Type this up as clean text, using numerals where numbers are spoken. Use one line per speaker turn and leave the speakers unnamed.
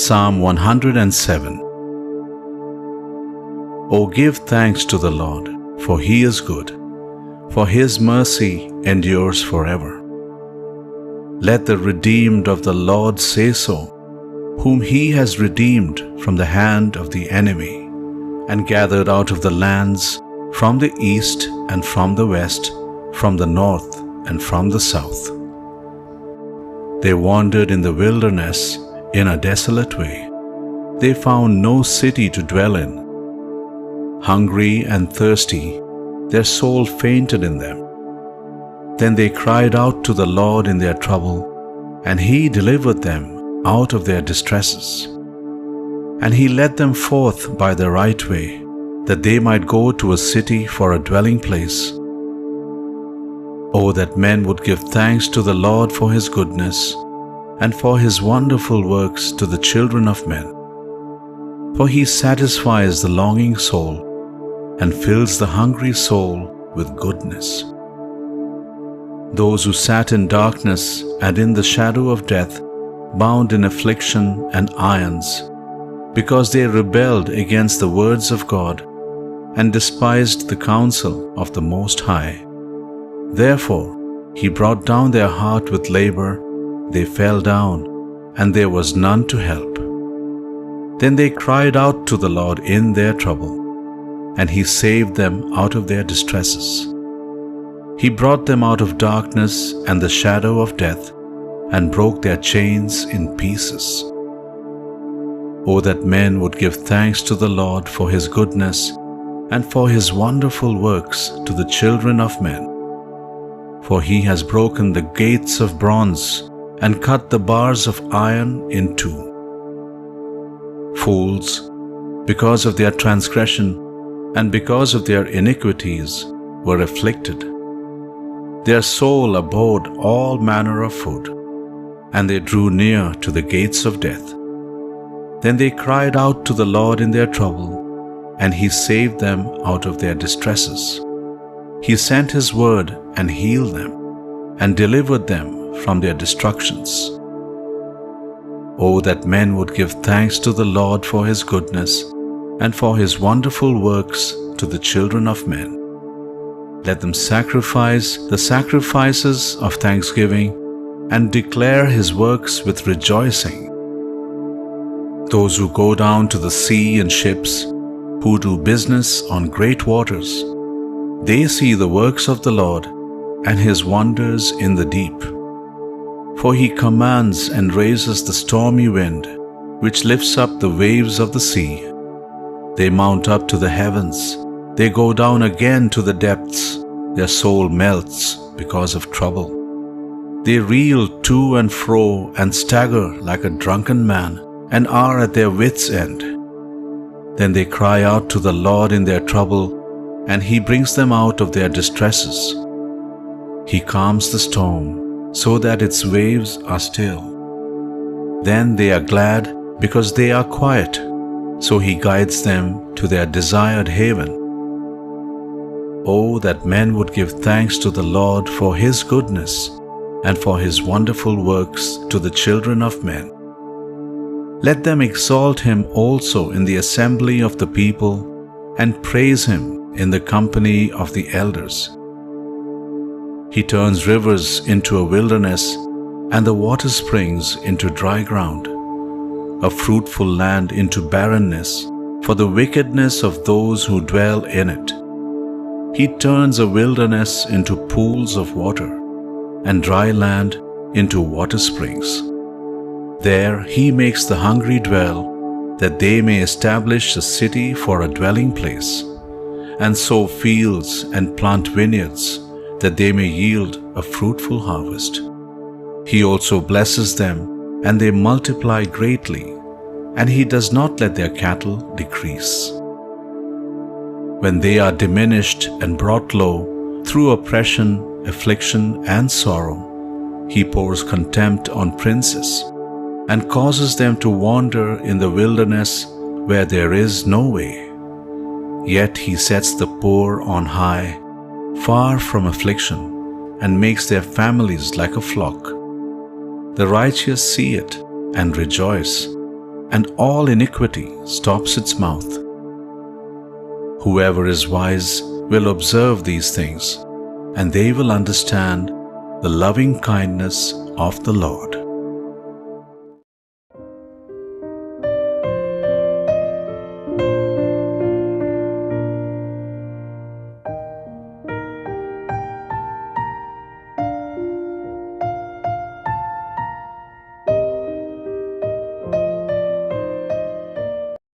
Psalm 107. O give thanks to the Lord, for He is good, for His mercy endures forever. Let the redeemed of the Lord say so, whom He has redeemed from the hand of the enemy, and gathered out of the lands, from the east and from the west, from the north and from the south. They wandered in the wilderness in a desolate way. They found no city to dwell in. Hungry and thirsty, their soul fainted in them. Then they cried out to the Lord in their trouble, and He delivered them out of their distresses. And He led them forth by the right way, that they might go to a city for a dwelling place. Oh, that men would give thanks to the Lord for His goodness, and for His wonderful works to the children of men. For He satisfies the longing soul, and fills the hungry soul with goodness. Those who sat in darkness and in the shadow of death, bound in affliction and irons, because they rebelled against the words of God, and despised the counsel of the Most High. Therefore He brought down their heart with labor. They fell down, and there was none to help. Then they cried out to the Lord in their trouble, and He saved them out of their distresses. He brought them out of darkness and the shadow of death, and broke their chains in pieces. Oh, that men would give thanks to the Lord for His goodness, and for His wonderful works to the children of men. For He has broken the gates of bronze, and cut the bars of iron in two. Fools, because of their transgression, and because of their iniquities, were afflicted. Their soul abhorred all manner of food, and they drew near to the gates of death. Then they cried out to the Lord in their trouble, and He saved them out of their distresses. He sent His word and healed them, and delivered them from their destructions. Oh, that men would give thanks to the Lord for His goodness, and for His wonderful works to the children of men. Let them sacrifice the sacrifices of thanksgiving, and declare His works with rejoicing. Those who go down to the sea in ships, who do business on great waters, they see the works of the Lord, and His wonders in the deep. For He commands and raises the stormy wind, which lifts up the waves of the sea. They mount up to the heavens, they go down again to the depths. Their soul melts because of trouble. They reel to and fro and stagger like a drunken man, and are at their wits' end. Then they cry out to the Lord in their trouble, and He brings them out of their distresses. He calms the storm, so that its waves are still. Then they are glad because they are quiet, so He guides them to their desired haven. Oh, that men would give thanks to the Lord for His goodness, and for His wonderful works to the children of men. Let them exalt Him also in the assembly of the people, and praise Him in the company of the elders. He turns rivers into a wilderness, and the water springs into dry ground, a fruitful land into barrenness, for the wickedness of those who dwell in it. He turns a wilderness into pools of water, and dry land into water springs. There He makes the hungry dwell, that they may establish a city for a dwelling place, and sow fields and plant vineyards, that they may yield a fruitful harvest. He also blesses them, and they multiply greatly, and He does not let their cattle decrease. When they are diminished and brought low through oppression, affliction, and sorrow, He pours contempt on princes, and causes them to wander in the wilderness where there is no way. Yet He sets the poor on high, far from affliction, and makes their families like a flock. The righteous see it and rejoice, and all iniquity stops its mouth. Whoever is wise will observe these things, and they will understand the loving kindness of the Lord.